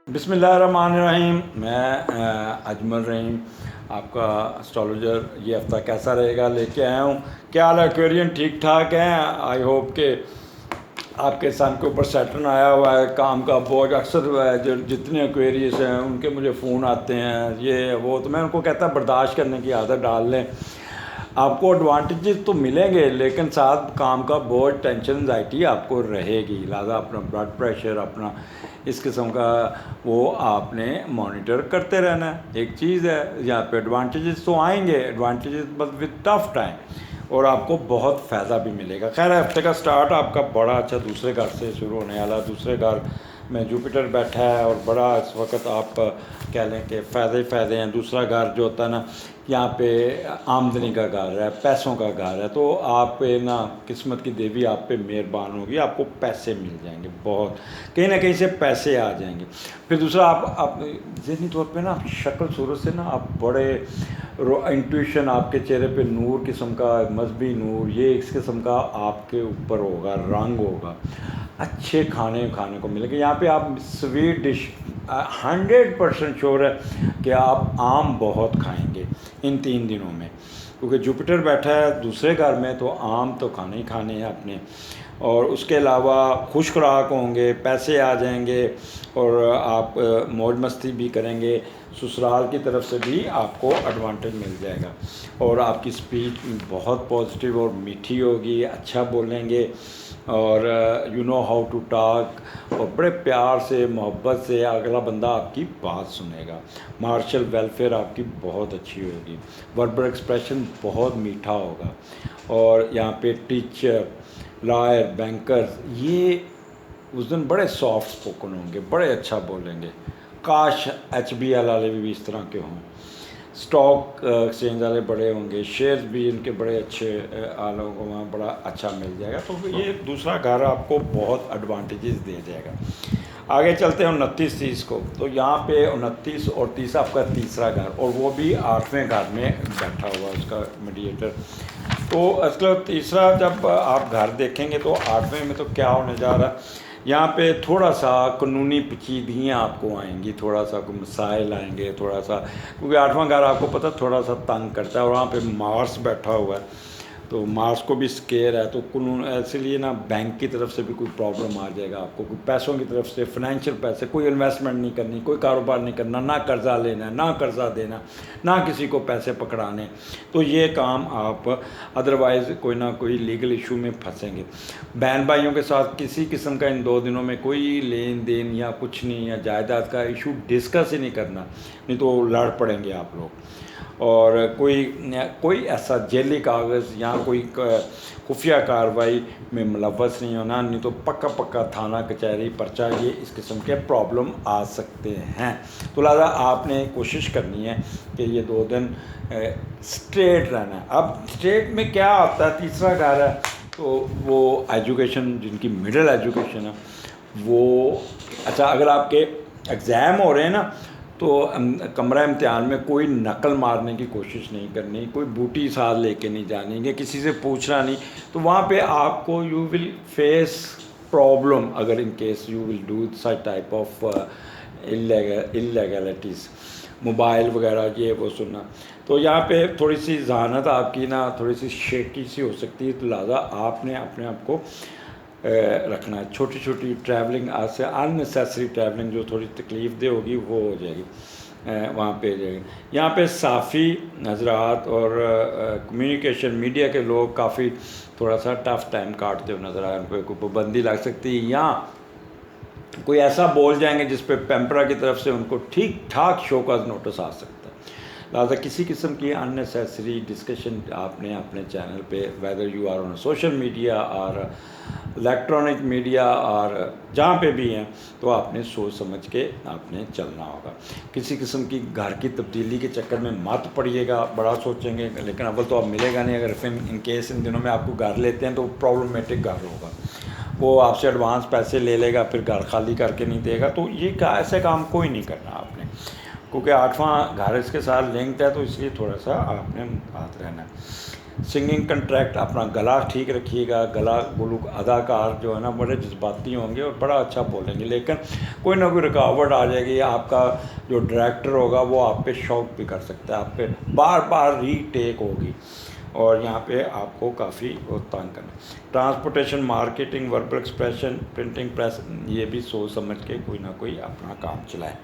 बिस्मिल्लाहिर्रहमानिर्रहीम। मैं अजमल रहीम, आपका एस्ट्रोलॉजर। ये हफ़्ता कैसा रहेगा लेके आया हूँ। क्या हाल है एक्वेरियन? ठीक ठाक हैं? आई होप के आपके सन के ऊपर सैटर्न आया हुआ है, काम का बोझ अक्सर जो जितने एक्वेरियस हैं उनके मुझे फ़ोन आते हैं, ये वो, तो मैं उनको कहता बर्दाश्त करने की आदत डाल लें। आपको एडवांटेजेस तो मिलेंगे लेकिन साथ काम का बोझ, टेंशन, एंजाइटी आपको रहेगी। लिहाजा अपना ब्लड प्रेशर, अपना इस किस्म का वो आपने मॉनिटर करते रहना है। एक चीज़ है, यहाँ पे एडवांटेजेस तो आएंगे, advantages but with tough time, और आपको बहुत फ़ायदा भी मिलेगा। खैर, हफ्ते का स्टार्ट आपका बड़ा अच्छा दूसरे घर से शुरू होने वाला। दूसरे घर में जुपिटर बैठा है और बड़ा इस वक्त आप कह लें कि फ़ायदे ही फ़ायदे हैं। दूसरा घर जो होता है ना, यहाँ पे आमदनी का घर है, पैसों का घर है, तो आप पे ना किस्मत की देवी आप पे मेहरबान होगी, आपको पैसे मिल जाएंगे, बहुत कहीं ना कहीं से पैसे आ जाएंगे। फिर दूसरा, आप ज़हनी तौर पे ना शक्ल सूरत से ना आप बड़े इंट्यूशन, आपके चेहरे पे नूर किस्म का, मजहबी नूर, ये इस किस्म का आपके ऊपर होगा, रंग होगा। अच्छे खाने खाने को मिलेंगे यहाँ पे। आप स्वीट डिश 100% श्योर है कि आप आम बहुत खाएंगे इन 3 दिनों में, क्योंकि जुपिटर बैठा है दूसरे घर में, तो आम तो खाने ही खाने हैं अपने। और उसके अलावा खुश खुराक होंगे, पैसे आ जाएंगे, और आप मौज मस्ती भी करेंगे। ससुराल की तरफ से भी आपको एडवांटेज मिल जाएगा, और आपकी स्पीच बहुत पॉजिटिव और मीठी होगी, अच्छा बोलेंगे, और you know how to talk, और बड़े प्यार से, मोहब्बत से अगला बंदा आपकी बात सुनेगा। मार्शल वेलफेयर आपकी बहुत अच्छी होगी, वर्बल एक्सप्रेशन बहुत मीठा होगा। और यहाँ पे टीचर, लॉयर, बैंकर्स, ये उस दिन बड़े सॉफ्ट स्पोकन होंगे, बड़े अच्छा बोलेंगे। काश HBL वाले भी इस तरह के हों। स्टॉक एक्सचेंज वाले बड़े होंगे, शेयर्स भी इनके बड़े अच्छे लोगों को वहाँ बड़ा अच्छा मिल जाएगा। तो ये दूसरा घर आपको बहुत एडवांटेजेस दे जाएगा। आगे चलते हैं 29-30 को। तो यहाँ पे 29 और 30 आपका तीसरा घर, और वो भी 8वें घर में बैठा हुआ उसका मीडिएटर। तो असल तीसरा जब आप घर देखेंगे तो 8वें में तो क्या होने जा रहा है, यहाँ पे थोड़ा सा कानूनी पेचीदगियाँ आपको आएंगी, थोड़ा सा कोई मसाइल आएंगे, थोड़ा सा, क्योंकि 8वां घर आपको पता थोड़ा सा तंग करता है, और वहाँ पे मार्स बैठा हुआ है, तो मार्स को भी स्केयर है। तो कानून इसलिए ना बैंक की तरफ से भी कोई प्रॉब्लम आ जाएगा आपको, कोई पैसों की तरफ से, फाइनेंशियल पैसे, कोई इन्वेस्टमेंट नहीं करनी, कोई कारोबार नहीं करना, ना कर्ज़ा लेना, ना कर्ज़ा देना, ना किसी को पैसे पकड़ाने। तो ये काम आप, अदरवाइज़ कोई ना कोई लीगल इशू में फंसेंगे। बहन भाइयों के साथ किसी किस्म का इन 2 दिनों में कोई लेन देन या कुछ नहीं, या जायदाद का इशू डिस्कस ही नहीं करना, नहीं तो लड़ पड़ेंगे आप लोग। और कोई ऐसा जेली कागज़ या कोई खुफिया कार्रवाई में मुलव्वस नहीं होना, नहीं तो पक्का पक्का थाना कचहरी पर्चा, ये इस किस्म के प्रॉब्लम आ सकते हैं। तो लिहाजा आपने कोशिश करनी है कि ये 2 दिन स्ट्रेट रहना है। अब स्ट्रेट में क्या होता है, तीसरा घर है, तो वो एजुकेशन, जिनकी मिडिल एजुकेशन है वो, अच्छा अगर आपके एग्ज़ाम हो रहे हैं ना, तो कमरा इम्तिहान में कोई नकल मारने की कोशिश नहीं करनी, कोई बूटी साथ लेके नहीं जानी, या किसी से पूछना नहीं। तो वहाँ पे आपको यू विल फेस प्रॉब्लम अगर in case you will do such type of illegalities, mobile वगैरह ये वो सुनना। तो यहाँ पे थोड़ी सी जहानत आपकी ना थोड़ी सी शेकी सी हो सकती है, तो लिहाजा आपने अपने आप को रखना है। छोटी छोटी ट्रैवलिंग, आज से अननेसेसरी ट्रैवलिंग जो थोड़ी तकलीफ़ दे होगी वो हो जाएगी, वहाँ पे जाएगी। यहाँ पे साफ़ी हजरात और कम्युनिकेशन मीडिया के लोग काफ़ी थोड़ा सा टफ़ टाइम काटते हुए नज़र आए, उन पर कोई पाबंदी लग सकती है, या कोई ऐसा बोल जाएंगे जिस पे पेम्परा की तरफ से उनको ठीक ठाक शोकॉज नोटिस आ सकता है। लिहाजा किसी किस्म की अननेसेसरी डिस्कशन आपने अपने चैनल पे, whether you are on social media और इलेक्ट्रॉनिक मीडिया और जहाँ पे भी हैं, तो आपने सोच समझ के आपने चलना होगा। किसी किस्म की घर की तब्दीली के चक्कर में मत पड़िएगा, बड़ा सोचेंगे लेकिन अव्वल तो अब मिलेगा नहीं। अगर फिर इन केस इन दिनों में आपको घर लेते हैं तो प्रॉब्लमेटिक घर होगा, वो आपसे एडवांस पैसे ले लेगा, फिर घर खाली करके नहीं देगा। तो ये ऐसे काम कोई नहीं करना आपने, क्योंकि 8वां घर इसके साथ लिंक्ड है, तो इसलिए थोड़ा सा आपने बात रहना है। सिंगिंग कंट्रैक्ट, अपना गला ठीक रखिएगा। गला गुलू अदाकार जो है ना बड़े जज्बाती होंगे और बड़ा अच्छा बोलेंगे, लेकिन कोई ना कोई रुकावट आ जाएगी। आपका जो डायरेक्टर होगा वो आप पे शॉक भी कर सकता है, आप पे बार बार रीटेक होगी और यहाँ पे आपको काफ़ी तंग करना। Transportation, marketing, verbal expression, printing press, ये भी सोच समझ के कोई ना कोई अपना काम चलाए।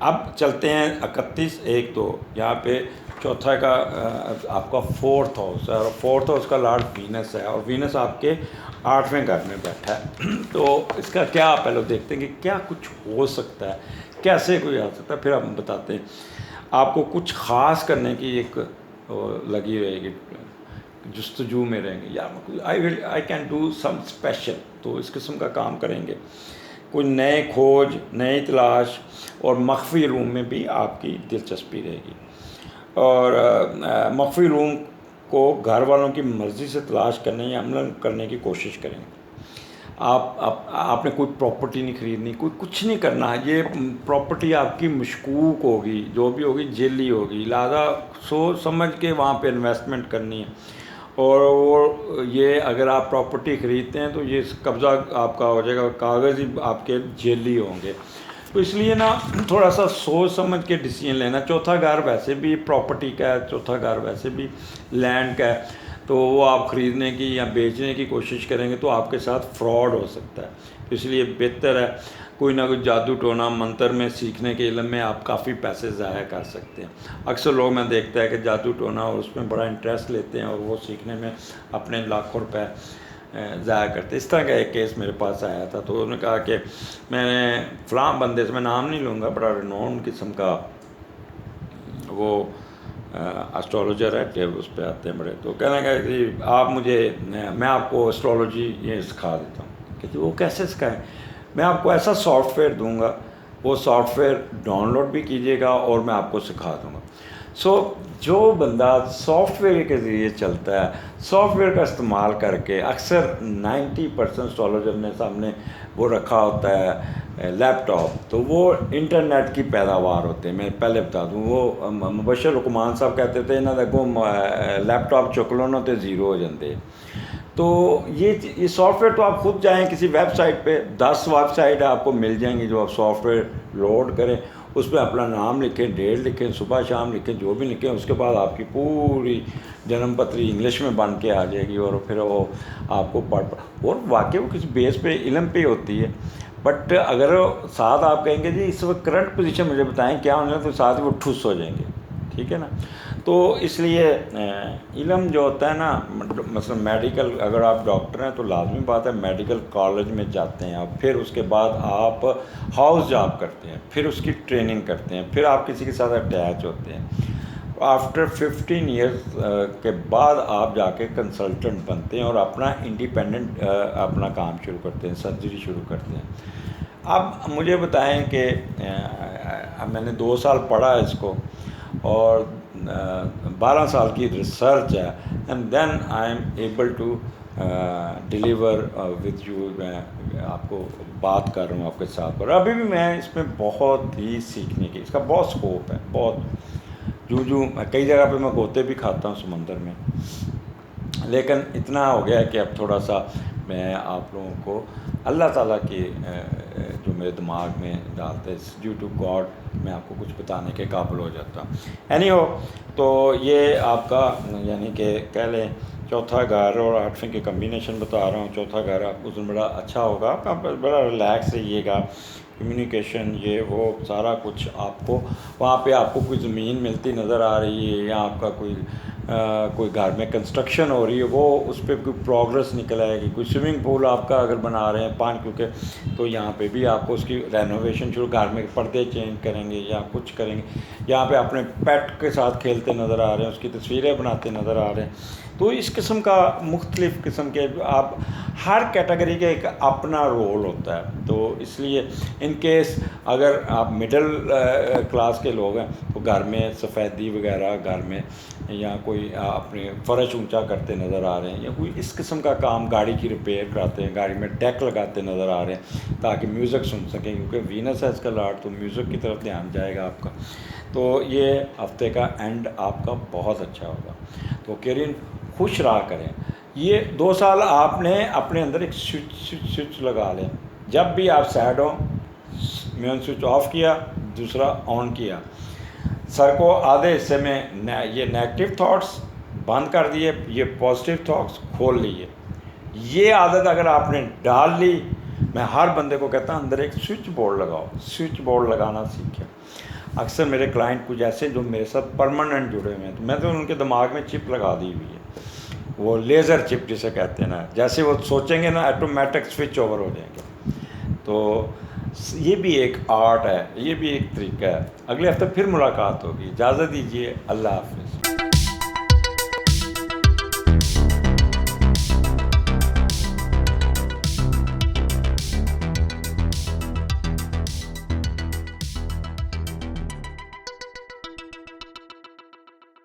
अब चलते हैं 31/1/2, यहाँ पे चौथा का आपका 4th हाउस है और 4th हाउस का लॉर्ड वीनस है और वीनस आपके 8वें घर में बैठा है। तो इसका क्या, पहले देखते हैं कि क्या कुछ हो सकता है, कैसे कोई आ सकता है, फिर हम बताते हैं। आपको कुछ ख़ास करने की एक लगी रहेगी, जुस्तजू में रहेंगे, यार I can do some special, तो इस किस्म का काम करेंगे। कोई नए खोज, नई तलाश और मख्फी रूम में भी आपकी दिलचस्पी रहेगी। और मख्फी रूम को घर वालों की मर्ज़ी से तलाश करने या अमल करने की कोशिश करेंगे। आपने कोई प्रॉपर्टी नहीं खरीदनी, कोई कुछ नहीं करना है। ये प्रॉपर्टी आपकी मशकूक होगी, जो भी होगी जेली होगी, लिहाजा सोच समझ के वहाँ पे इन्वेस्टमेंट करनी है। और वो ये अगर आप प्रॉपर्टी ख़रीदते हैं तो ये कब्ज़ा आपका हो जाएगा, कागज़ ही आपके जेली होंगे। तो इसलिए ना थोड़ा सा सोच समझ के डिसीजन लेना। चौथा घर वैसे भी प्रॉपर्टी का है, चौथा घर वैसे भी लैंड का है, तो वो आप ख़रीदने की या बेचने की कोशिश करेंगे तो आपके साथ फ्रॉड हो सकता है। इसलिए बेहतर है कोई ना कोई जादू टोना मंत्र में सीखने के इल्म में आप काफ़ी पैसे ज़ाया कर सकते हैं। अक्सर लोग मैं देखता है कि जादू टोना और उसमें बड़ा इंटरेस्ट लेते हैं और वो सीखने में अपने लाखों रुपए ज़ाया करते। इस तरह का एक केस मेरे पास आया था, तो उन्होंने कहा कि मैंने फ़लाँ बंदे से, मैं नाम नहीं लूँगा, बड़ा रिनोन किस्म का वो एस्ट्रोलॉजर है कि उस पर आते हैं बड़े, तो कहने लगा कि आप मुझे, मैं आपको एस्ट्रोलॉजी ये सिखा देता हूँ। कहते वो कैसे सिखाएं? मैं आपको ऐसा सॉफ्टवेयर दूंगा, वो सॉफ्टवेयर डाउनलोड भी कीजिएगा और मैं आपको सिखा दूंगा। जो बंदा सॉफ्टवेयर के ज़रिए चलता है, सॉफ्टवेयर का इस्तेमाल करके, अक्सर 90% एस्ट्रोलॉजर ने सामने वो रखा होता है लैपटॉप, तो वो इंटरनेट की पैदावार होते हैं। मैं पहले बता दूं, वो मुबशर हुकमान साहब कहते थे इन्हों देखो लैपटॉप चुक लो ना तो ज़ीरो हो जाते। तो ये सॉफ्टवेयर तो आप खुद जाएं किसी वेबसाइट पे, 10 वेबसाइट आपको मिल जाएंगी जो आप सॉफ्टवेयर लोड करें, उस पर अपना नाम लिखें, डेट लिखें, सुबह शाम लिखें, जो भी लिखें, उसके बाद आपकी पूरी जन्म पत्री इंग्लिश में बन के आ जाएगी और फिर वो आपको पढ़ और वाकई वो किसी बेस पे इल्म पे होती है। बट अगर साथ आप कहेंगे जी इस वक्त करंट पोजीशन मुझे बताएं क्या होने, तो साथ ही वो ठुस हो जाएंगे, ठीक है ना। तो इसलिए इल्म जो होता है ना, मतलब मेडिकल, अगर आप डॉक्टर हैं तो लाजमी बात है मेडिकल कॉलेज में जाते हैं आप, फिर उसके बाद आप हाउस जॉब करते हैं, फिर उसकी ट्रेनिंग करते हैं, फिर आप किसी के साथ अटैच होते हैं। आफ्टर 15 ईयर्स के बाद आप जाके कंसल्टेंट बनते हैं और अपना इंडिपेंडेंट अपना काम शुरू करते हैं, सर्जरी शुरू करते हैं। अब मुझे बताएं कि मैंने 2 साल पढ़ा है इसको और 12 साल की रिसर्च है, and then I am able to deliver with you. मैं आपको बात कर रहा हूँ आपके साथ, पर अभी भी मैं इसमें बहुत ही सीखने की, इसका बहुत स्कोप है, बहुत जू कई जगह पे मैं गोते भी खाता हूँ समंदर में, लेकिन इतना हो गया है कि अब थोड़ा सा मैं आप लोगों को अल्लाह ताला की जो मेरे दिमाग में डालते ड्यू टू गॉड, मैं आपको कुछ बताने के काबिल हो जाता हूँ। एनीहो, तो ये आपका यानी कि कह लें चौथा घर और 8वें के कम्बिनेशन बता रहा हूँ। चौथा घर आपको उस दिन बड़ा अच्छा होगा, आप बड़ा रिलैक्स रहिएगा, कम्युनिकेशन ये वो सारा कुछ आपको वहाँ पे आपको कोई ज़मीन मिलती नज़र आ रही है या आपका कोई घर में कंस्ट्रक्शन हो रही है, वो उस पर कोई प्रोग्रेस निकल आएगी। कोई स्विमिंग पूल आपका अगर बना रहे हैं पानी, क्योंकि तो यहाँ पे भी आपको उसकी रेनोवेशन शुरू, घर में पर्दे चेंज करेंगे या कुछ करेंगे, यहाँ पे अपने पेट के साथ खेलते नज़र आ रहे हैं, उसकी तस्वीरें बनाते नज़र आ रहे हैं। तो इस किस्म का मुख्तलिफ़ किस्म के आप हर कैटेगरी का एक अपना रोल होता है। तो इसलिए इन केस अगर आप मिडिल क्लास के लोग हैं तो घर में सफ़ेदी वगैरह घर में, या कोई अपने फ़र्श ऊंचा करते नज़र आ रहे हैं, या कोई इस किस्म का काम, गाड़ी की रिपेयर कराते हैं, गाड़ी में डेक लगाते नज़र आ रहे हैं ताकि म्यूज़िक सुन सकें, क्योंकि वीनस है इसका लार्ट, तो म्यूज़िक की तरफ ध्यान जाएगा आपका। तो ये हफ्ते का एंड आपका बहुत अच्छा होगा। तो केरियन खुश रहा करें। ये 2 साल आपने अपने अंदर एक स्विच लगा लें। जब भी आप सैड हो, मेन स्विच ऑफ किया, दूसरा ऑन किया। सर को आधे हिस्से में ये नेगेटिव थॉट्स बंद कर दिए, ये पॉजिटिव थॉट्स खोल लिए। ये आदत अगर आपने डाल ली, मैं हर बंदे को कहता हूँ अंदर एक स्विच बोर्ड लगाओ, स्विच बोर्ड लगाना सीखें। अक्सर मेरे क्लाइंट कुछ ऐसे जो मेरे साथ परमानेंट जुड़े हुए हैं, तो मैं तो उनके दिमाग में चिप लगा दी हुई है, वो लेज़र चिप जिसे कहते हैं ना, जैसे वो सोचेंगे ना ऑटोमेटिक स्विच ओवर हो जाएंगे। तो ये भी एक आर्ट है, ये भी एक तरीका है। अगले हफ्ते फिर मुलाकात होगी। इजाज़त दीजिए, अल्लाह हाफ़िज़।